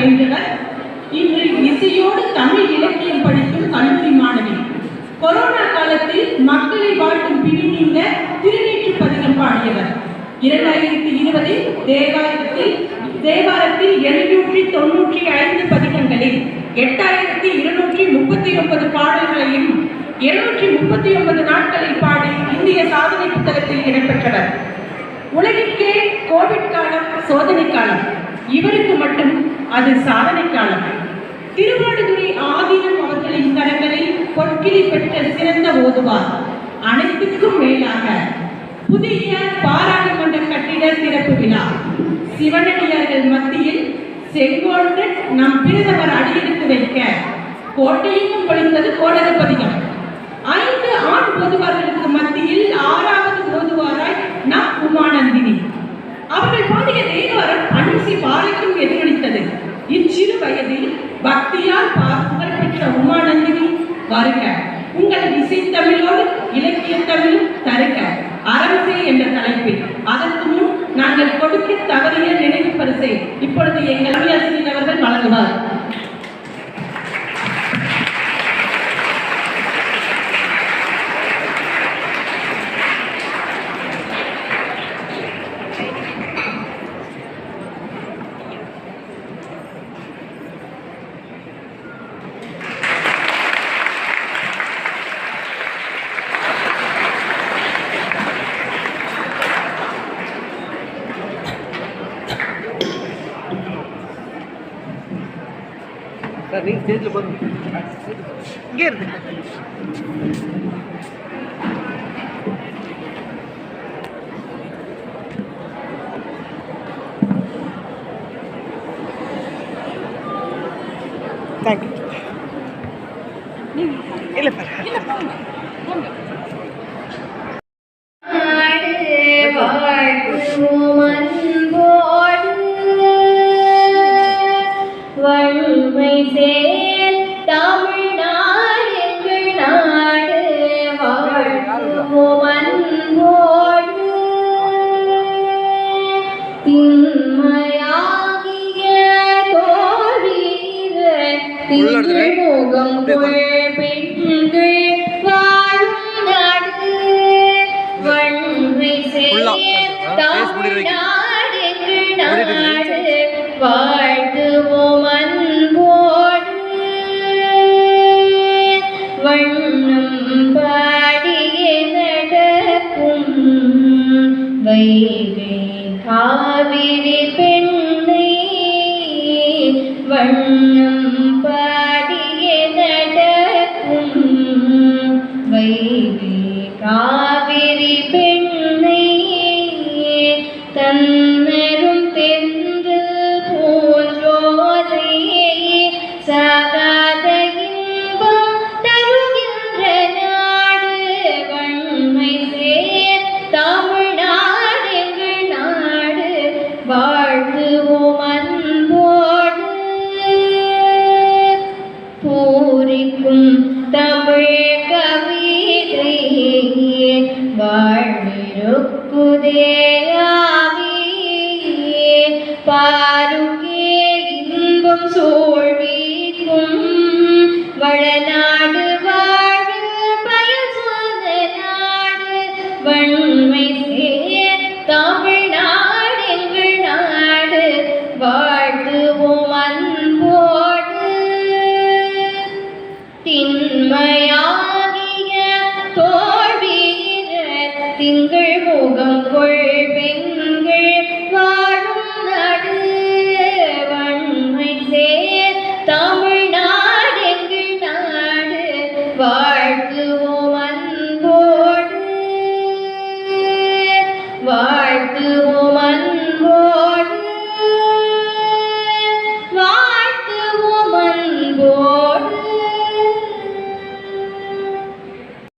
பயின்றவர். இன்று இசையோடு தமிழ் இலக்கியம் படிக்கும் கல்லூரி மாணவி. கொரோனா காலத்தில் மக்களை வாழ்த்தும் பிடி நீங்க திருநீற்று பதிகம் பாடியவர். 2020 தேவாரத்தில் 795 பதிகங்களில் 8239 பாடல்களையும் 239 நாட்களில் பாடி இந்திய சாதனை புத்தகத்தில் இடம்பெற்றவர். உலகிற்கே கோவிட் காலம் சோதனை காலம், இவருக்கு மட்டும் அது சாதனை காலம். திருவாடுதுறை ஆதீனம் அவர்களின் கரங்களில் பொற்கிளி பெற்ற சிறந்த ஓதுவார். அனைத்துக்கும் மேலாக புதிய பாராளுமன்ற கட்டிட திறப்பு விழா, சிவனடியார்கள் மத்தியில் செங்கோலுடன் நம் பிரதமர் அடியெடுத்து வைக்க கோட்டையும் பொழிந்தது கோடக பதிகம். 5 ஆண் ஓதுவார்களுக்கு மத்தியில் 6வது ஓதுவாராய் நம் உமானந்தினி. அவர்கள் பாடிய தேவாரம் அனுசி பாறைக்கும் எதிரொலித்தது. இச்சிறு வயதில் பக்தியால் புகழ் பெற்ற உமானந்தினி வருக, உங்கள் இசைத்தமிழோடு இலக்கிய தமிழும் தருக அரசே என்ற தலைப்பில். அதற்கு முன் நாங்கள் கொடுக்க தவறிய நினைவு பரிசை இப்பொழுது எங்கள் ஆசிரியர் அவர்கள் வழங்குவார். நீங்கள் ஸ்டேஜில் போதும் இங்கே இருக்கு. தேங்க்யூ. இல்லை வன்மை சேர் தமிழ்நாடு எங்கள் நாடு வாழ்த்துவோம் அன்போடு. திண்மையாகிய தோழீர திண்முகம் கொள் பெண்கள் வாழும் நாடு. வன்மை சேர் தமிழ்நாடு எங்கள் நாடு வாழ்த்துவோம் அன்போடு. வண்ணம் பாடிய நடக்கும் வைகை காவிரி பெண்ணை. வண்ணம் பாடிய நடக்கும் வைகை காவிரி பெண்ணை. தன்னரும் சாகாத இன்பம் தருகின்ற நாடு. வன்மை சேர் தமிழ்நாடு எங்கள் நாடு வாழ்த்துவோம் அன்போடு. பூரிக்கும் தமிழ் கவிதை வாழ்விருக்குதே பாருக்கே இன்பம் சூழ்வீக்கும் வளநாடு வாழ பயல் சொந்த நாடு. வன்மை சேர் தமிழ்நாடு எங்கள் நாடு வாழ்த்துவோம் அன்போடு. திண்மையாகிய தோல்வீர திங்கள் முகம் கொள் பெண்கள்